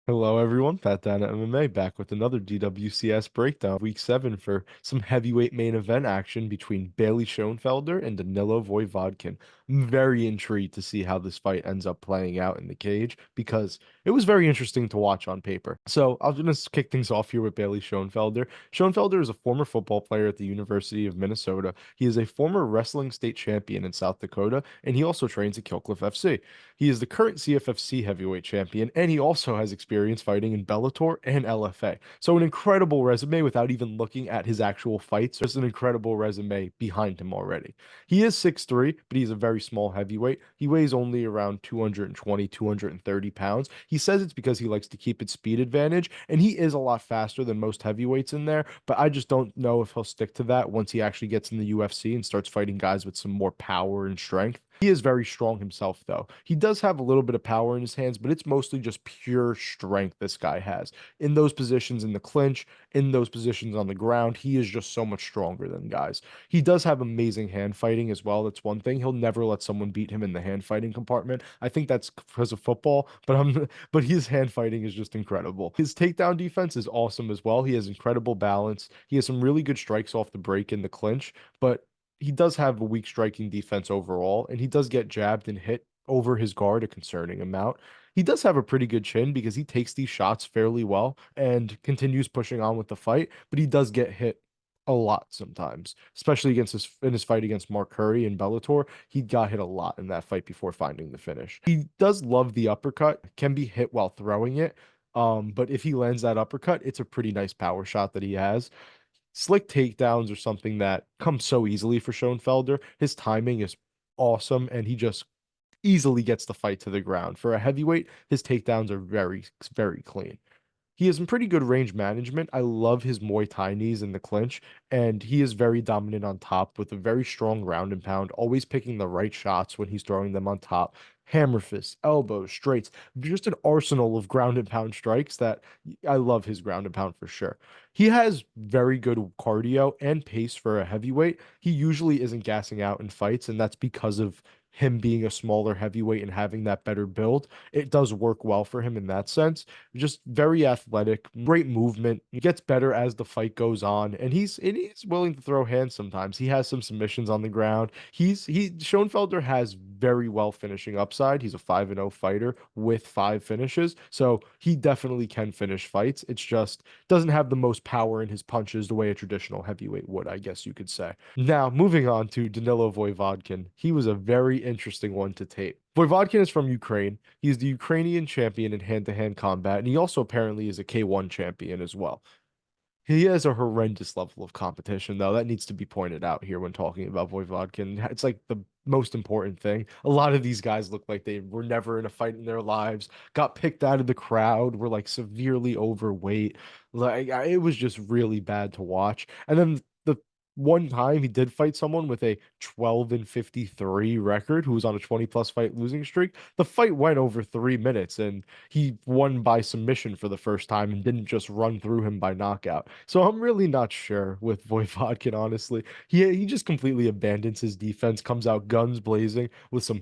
Hello, everyone. Pat Down at MMA back with another DWCS breakdown. Week 7 for some heavyweight main event action between Bailey Schoenfelder and Danylo Voievodkin. I'm very intrigued to see how this fight ends up playing out in the cage because it was very interesting to watch on paper. So I'll just kick things off here with Bailey Schoenfelder. Schoenfelder is a former football player at the University of Minnesota. He is a former wrestling state champion in South Dakota, and he also trains at Killcliff FC. He is the current CFFC heavyweight champion, and he also has experience fighting in Bellator and LFA. So an incredible resume without even looking at his actual fights. Just an incredible resume behind him already. He is 6'3", but he's a very small heavyweight. He weighs only around 220, 230 pounds. He says it's because he likes to keep its speed advantage, and he is a lot faster than most heavyweights in there, but I just don't know if he'll stick to that once he actually gets in the UFC and starts fighting guys with some more power and strength. He is very strong himself, though. He does have a little bit of power in his hands, but it's mostly just pure strength this guy has. In those positions in the clinch, in those positions on the ground, he is just so much stronger than guys. He does have amazing hand fighting as well. That's one thing. He'll never let someone beat him in the hand fighting compartment. I think that's because of football, but his hand fighting is just incredible. His takedown defense is awesome as well. He has incredible balance. He has some really good strikes off the break in the clinch, but he does have a weak striking defense overall, and he does get jabbed and hit over his guard a concerning amount. He does have a pretty good chin because he takes these shots fairly well and continues pushing on with the fight, but he does get hit a lot sometimes, especially against his fight against Mark Curry in Bellator. He got hit a lot in that fight before finding the finish. He does love the uppercut, can be hit while throwing it. But if he lands that uppercut, it's a pretty nice power shot that he has. Slick takedowns are something that comes so easily for Schoenfelder. His timing is awesome, and he just easily gets the fight to the ground. For a heavyweight, his takedowns are very, very clean. He has some pretty good range management. I love his Muay Thai knees in the clinch, and he is very dominant on top with a very strong ground and pound, always picking the right shots when he's throwing them on top. Hammer fists, elbows, straights, just an arsenal of ground and pound strikes that I love his ground and pound for sure. He has very good cardio and pace for a heavyweight. He usually isn't gassing out in fights, and that's because of him being a smaller heavyweight and having that better build. It does work well for him in that sense. Just very athletic, great movement. He gets better as the fight goes on, and he's willing to throw hands sometimes. He has some submissions on the ground. Schoenfelder has very well finishing upside. He's a 5-0 fighter with 5 finishes, so he definitely can finish fights. It's just doesn't have the most power in his punches the way a traditional heavyweight would, I guess you could say. Now, moving on to Danilo Voievodkin. He was a very interesting one to tape. Voivodkin is from Ukraine. He's the Ukrainian champion in hand-to-hand combat, and he also apparently is a K1 champion as well. He has a horrendous level of competition, though. That needs to be pointed out here when talking about Voivodkin. It's like the most important thing. A lot of these guys look like they were never in a fight in their lives, got picked out of the crowd, were like severely overweight. It was just really bad to watch. And then the one time he did fight someone with a 12-53 record who was on a 20 plus fight losing streak. The fight went over 3 minutes, and he won by submission for the first time and didn't just run through him by knockout. So I'm really not sure with Voivodkin, honestly. He just completely abandons his defense, comes out guns blazing with some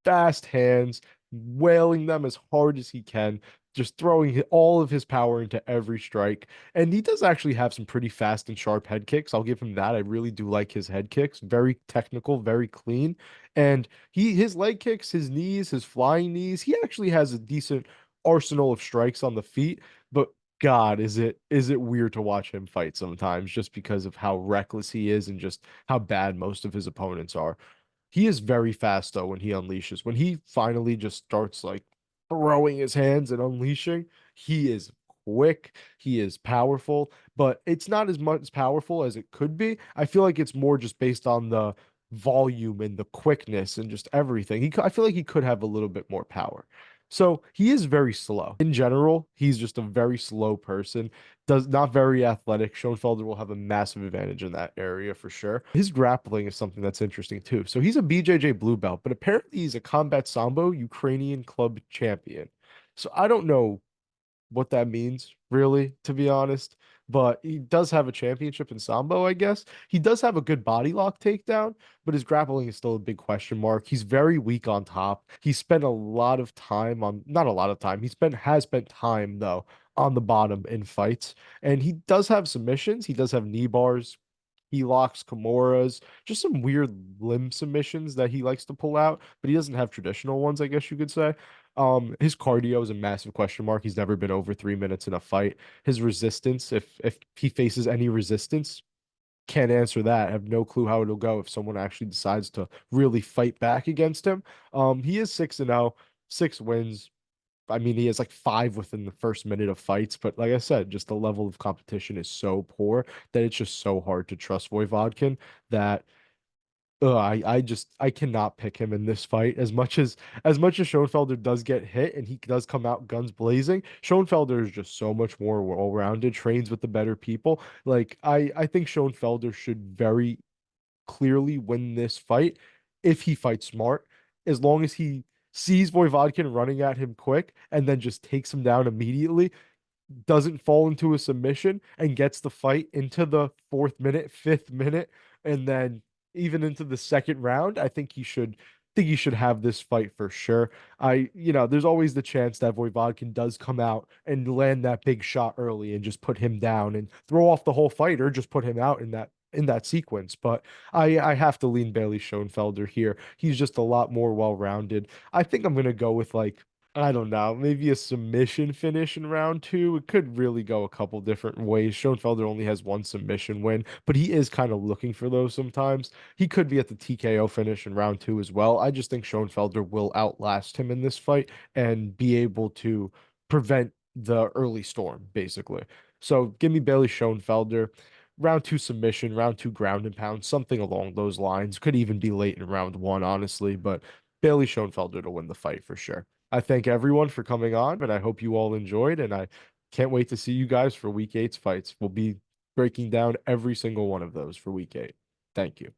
fast hands, wailing them as hard as he can, just throwing all of his power into every strike. And he does actually have some pretty fast and sharp head kicks. I'll give him that. I really do like his head kicks. Very technical, very clean. And his leg kicks, his knees, his flying knees, he actually has a decent arsenal of strikes on the feet. But God, is it weird to watch him fight sometimes just because of how reckless he is and just how bad most of his opponents are. He is very fast though when he unleashes. When he finally just starts like throwing his hands and unleashing, he is quick, he is powerful, but it's not as much powerful as it could be. I feel like it's more just based on the volume and the quickness and just everything. I feel like he could have a little bit more power. So he is very slow. In general, he's just a very slow person, does not very athletic. Schoenfelder will have a massive advantage in that area for sure. His grappling is something that's interesting too. So he's a BJJ blue belt, but apparently he's a combat sambo Ukrainian club champion. So I don't know what that means, really, to be honest. but he does have a championship in Sambo, I guess. He does have a good body lock takedown, but his grappling is still a big question mark. He's very weak on top. He spent a lot of time on, not a lot of time. Has spent time though on the bottom in fights, and he does have submissions. He does have knee bars. He locks Kimuras, just some weird limb submissions that he likes to pull out, but he doesn't have traditional ones, I guess you could say. His cardio is a massive question mark. He's never been over 3 minutes in a fight. His resistance, if he faces any resistance, can't answer that. I have no clue how it'll go if someone actually decides to really fight back against him. He is 6-0, 6 wins. I mean, he has like five within the first minute of fights, but like I said, just the level of competition is so poor that it's just so hard to trust Voivodkin that I cannot pick him in this fight as much as Schoenfelder does get hit and he does come out guns blazing. Schoenfelder is just so much more well-rounded, trains with the better people. Like I think Schoenfelder should very clearly win this fight if he fights smart, as long as he sees Voivodkin running at him quick and then just takes him down immediately, doesn't fall into a submission and gets the fight into the fourth minute, fifth minute, and then even into the second round. I think he should have this fight for sure. There's always the chance that Voivodkin does come out and land that big shot early and just put him down and throw off the whole fight or just put him out in that sequence. But I have to lean Bailey Schoenfelder here. He's just a lot more well-rounded. I think I'm gonna go with like I don't know, maybe a submission finish in round two. It could really go a couple different ways. Schoenfelder only has one submission win, but he is kind of looking for those sometimes. He could be at the TKO finish in round two as well. I just think Schoenfelder will outlast him in this fight and be able to prevent the early storm, basically. So give me Bailey Schoenfelder. Round two submission, round two ground and pound, something along those lines. Could even be late in round one, honestly, but Bailey Schoenfelder to win the fight for sure. I thank everyone for coming on, and I hope you all enjoyed. And I can't wait to see you guys for week eight's fights. We'll be breaking down every single one of those for week eight. Thank you.